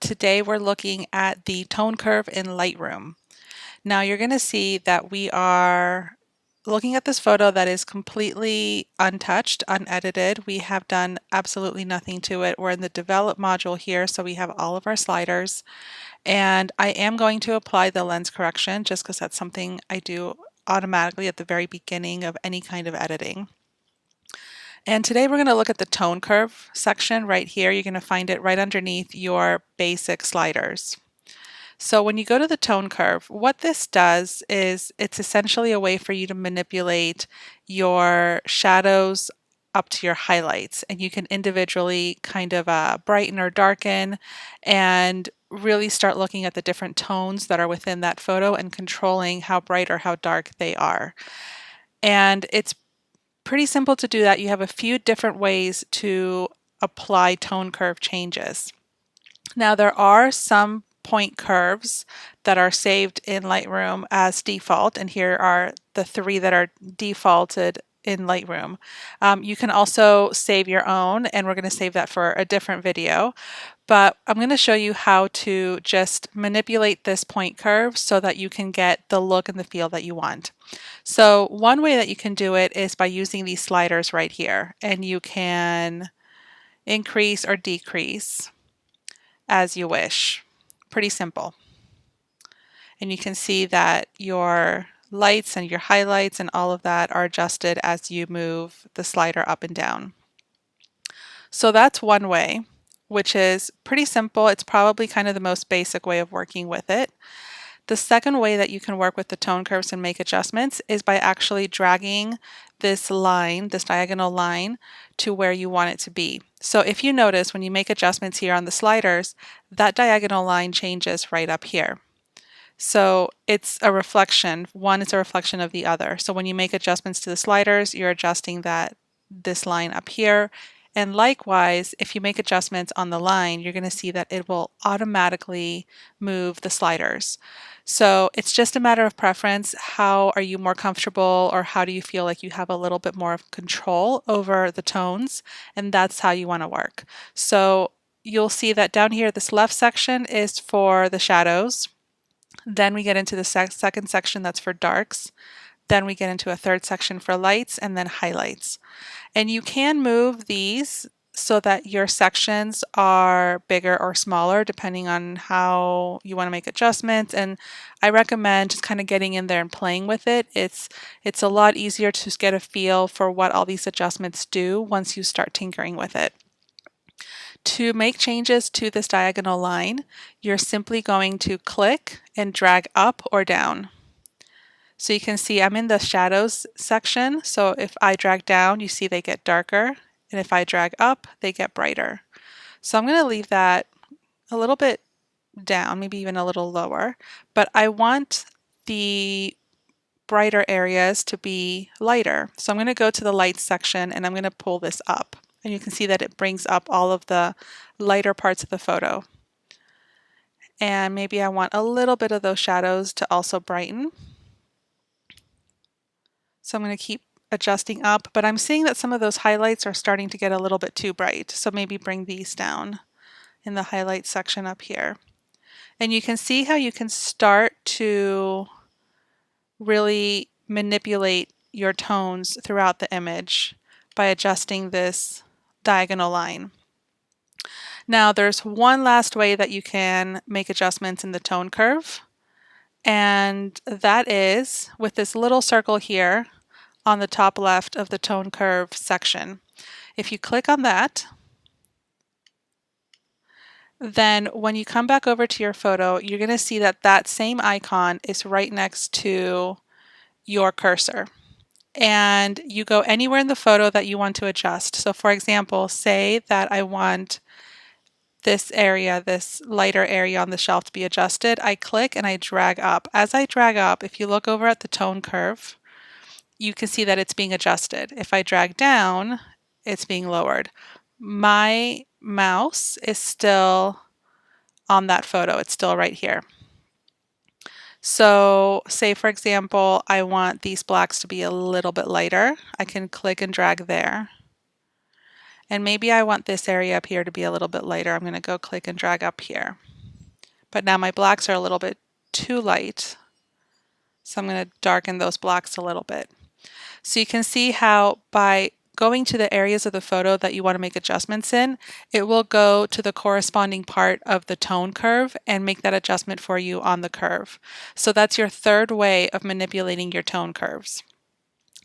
Today we're looking at the tone curve in Lightroom. Now you're going to see that we are looking at this photo that is completely untouched, unedited. We have done absolutely nothing to it. We're in the develop module here, so we have all of our sliders. And I am going to apply the lens correction just because that's something I do automatically at the very beginning of any kind of editing. And today we're going to look at the tone curve section right here. You're going to find it right underneath your basic sliders. So when you go to the tone curve, what this does is it's essentially a way for you to manipulate your shadows up to your highlights, and you can individually kind of brighten or darken and really start looking at the different tones that are within that photo and controlling how bright or how dark they are. And it's pretty simple to do that. You have a few different ways to apply tone curve changes. Now there are some point curves that are saved in Lightroom as default, and here are the three that are defaulted in Lightroom. You can also save your own, and we're going to save that for a different video. But I'm going to show you how to just manipulate this point curve so that you can get the look and the feel that you want. So one way that you can do it is by using these sliders right here, and you can increase or decrease as you wish. Pretty simple. And you can see that your lights and your highlights and all of that are adjusted as you move the slider up and down. So that's one way, which is pretty simple. It's probably kind of the most basic way of working with it. The second way that you can work with the tone curves and make adjustments is by actually dragging this line, this diagonal line, to where you want it to be. So if you notice when you make adjustments here on the sliders, that diagonal line changes right up here. So it's a reflection. One is a reflection of the other. So when you make adjustments to the sliders, you're adjusting this line up here. And likewise, if you make adjustments on the line, you're going to see that it will automatically move the sliders. So it's just a matter of preference. How are you more comfortable, or how do you feel like you have a little bit more of control over the tones? And that's how you want to work. So you'll see that down here, this left section is for the shadows. Then we get into the second section that's for darks. Then we get into a third section for lights, and then highlights. And you can move these so that your sections are bigger or smaller depending on how you want to make adjustments. And I recommend just kind of getting in there and playing with it. It's a lot easier to just get a feel for what all these adjustments do once you start tinkering with it. To make changes to this diagonal line, you're simply going to click and drag up or down. So you can see I'm in the shadows section. So if I drag down, you see they get darker. And if I drag up, they get brighter. So I'm going to leave that a little bit down, maybe even a little lower. But I want the brighter areas to be lighter. So I'm going to go to the lights section and I'm going to pull this up. And you can see that it brings up all of the lighter parts of the photo. And maybe I want a little bit of those shadows to also brighten. So I'm going to keep adjusting up, but I'm seeing that some of those highlights are starting to get a little bit too bright. So maybe bring these down in the highlight section up here. And you can see how you can start to really manipulate your tones throughout the image by adjusting this diagonal line. Now there's one last way that you can make adjustments in the tone curve, and that is with this little circle here on the top left of the tone curve section. If you click on that, then when you come back over to your photo, you're going to see that that same icon is right next to your cursor. And you go anywhere in the photo that you want to adjust. So for example, say that I want this area, this lighter area on the shelf to be adjusted. I click and I drag up. As I drag up, if you look over at the tone curve, you can see that it's being adjusted. If I drag down, it's being lowered. My mouse is still on that photo. It's still right here. So say for example, I want these blacks to be a little bit lighter. I can click and drag there. And maybe I want this area up here to be a little bit lighter. I'm going to go click and drag up here. but now my blacks are a little bit too light. So I'm going to darken those blacks a little bit. So you can see how by going to the areas of the photo that you want to make adjustments in, it will go to the corresponding part of the tone curve and make that adjustment for you on the curve. So that's your third way of manipulating your tone curves.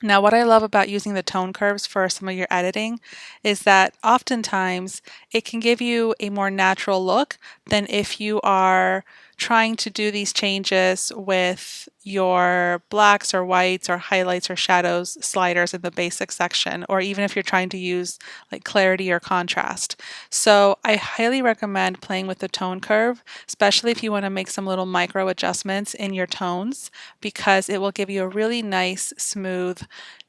Now, what I love about using the tone curves for some of your editing is that oftentimes it can give you a more natural look than if you are trying to do these changes with your blacks or whites or highlights or shadows sliders in the basic section, or even if you're trying to use like clarity or contrast. So I highly recommend playing with the tone curve, especially if you want to make some little micro adjustments in your tones, because it will give you a really nice, smooth,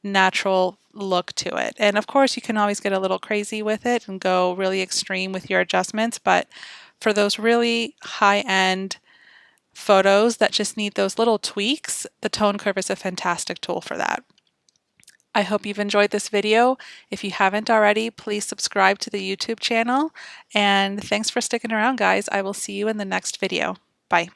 natural look to it. And of course, you can always get a little crazy with it and go really extreme with your adjustments, but for those really high-end photos that just need those little tweaks, the tone curve is a fantastic tool for that. I hope you've enjoyed this video. If you haven't already, please subscribe to the YouTube channel. And thanks for sticking around, guys. I will see you in the next video. Bye.